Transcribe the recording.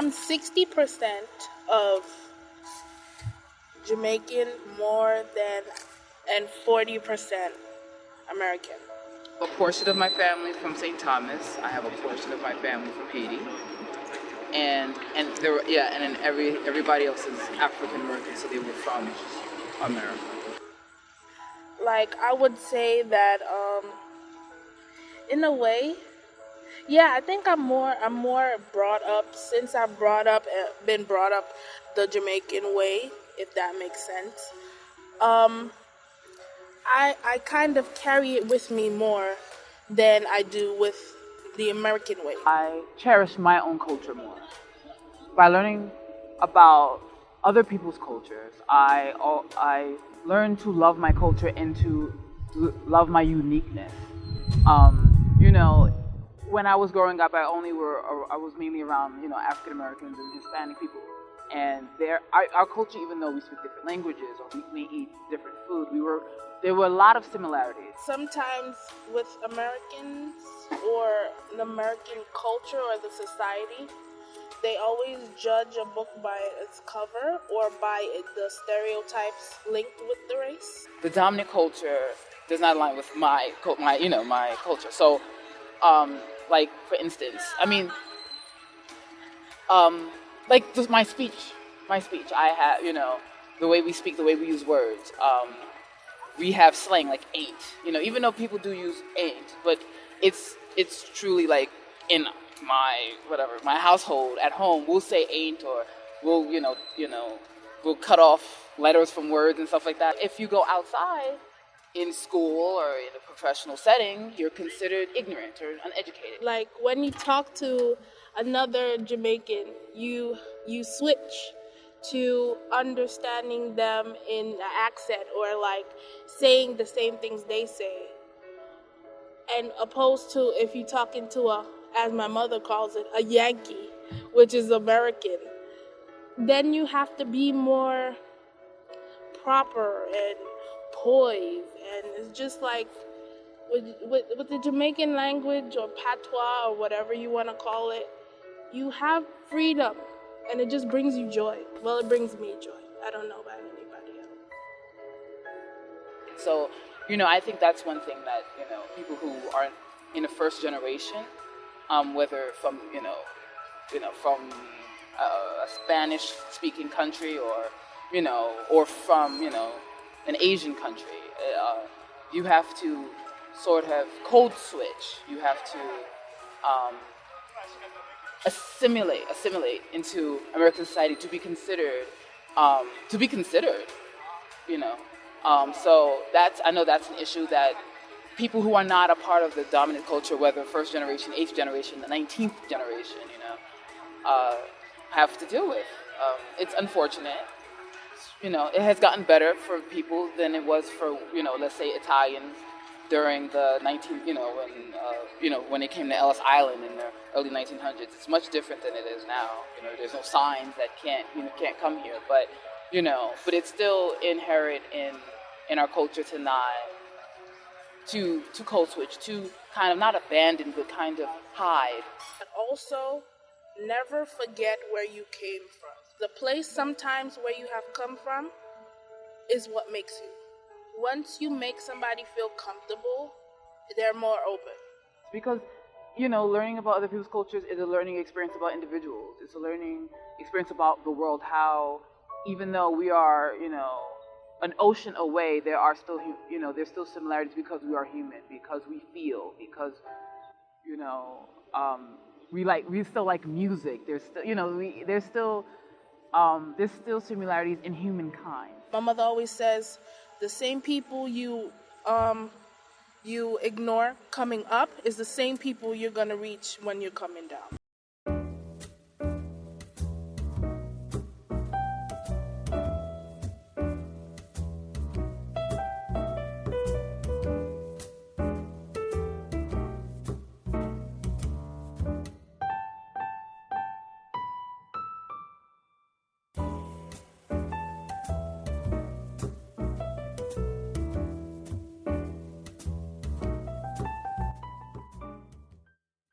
I'm 60% of Jamaican more than and 40% American. A portion of my family from St. Thomas. I have a portion of my family from Haiti, and there were, yeah, and then everybody else is African American, so they were from America. Like I would say that in a way, yeah, I think I'm more brought up since I've been brought up the Jamaican way, if that makes sense. Um I kind of carry it with me more than I do with the American way. I cherish my own culture more. By learning about other people's cultures, I learn to love my culture and to love my uniqueness. You know, when I was growing up, I was mainly around African Americans and Hispanic people, and our culture, even though we speak different languages or we eat different food, there were a lot of similarities. Sometimes with Americans or the American culture or the society, they always judge a book by its cover or by the stereotypes linked with the race. The dominant culture does not align with my culture. So, like for instance, I mean, like just my speech. I have the way we speak, the way we use words. We have slang like ain't. Even though people do use ain't, but it's truly like in my household at home, we'll say ain't, or we'll we'll cut off letters from words and stuff like that. If you go outside in school or in a professional setting, you're considered ignorant or uneducated. Like when you talk to another Jamaican, you switch to understanding them in an accent or like saying the same things they say. And opposed to if you're talking to as my mother calls it, a Yankee, which is American, then you have to be more proper and poised. And it's just like with the Jamaican language or patois or whatever you want to call it, you have freedom and it just brings you joy. Well, it brings me joy. I don't know about anybody else. So, I think that's one thing that, people who are in the first generation, whether from, from a Spanish-speaking country or from, an Asian country, you have to sort of code switch. You have to assimilate into American society to be considered, So I know that's an issue that people who are not a part of the dominant culture, whether first generation, eighth generation, the 19th generation, have to deal with. It's unfortunate. It has gotten better for people than it was for, let's say Italians during the 19th, when it came to Ellis Island in the early 1900s. It's much different than it is now. There's no signs that can't come here, but it's still inherent in our culture to code switch, to kind of not abandon, but kind of hide. And also, never forget where you came from. The place sometimes where you have come from is what makes you. Once you make somebody feel comfortable, they're more open. Because, learning about other people's cultures is a learning experience about individuals. It's a learning experience about the world, how even though we are, an ocean away, there are still, there's still similarities because we are human, because we feel, because, we still like music. There's still, there's still similarities in humankind. My mother always says, the same people you ignore coming up is the same people you're gonna reach when you're coming down.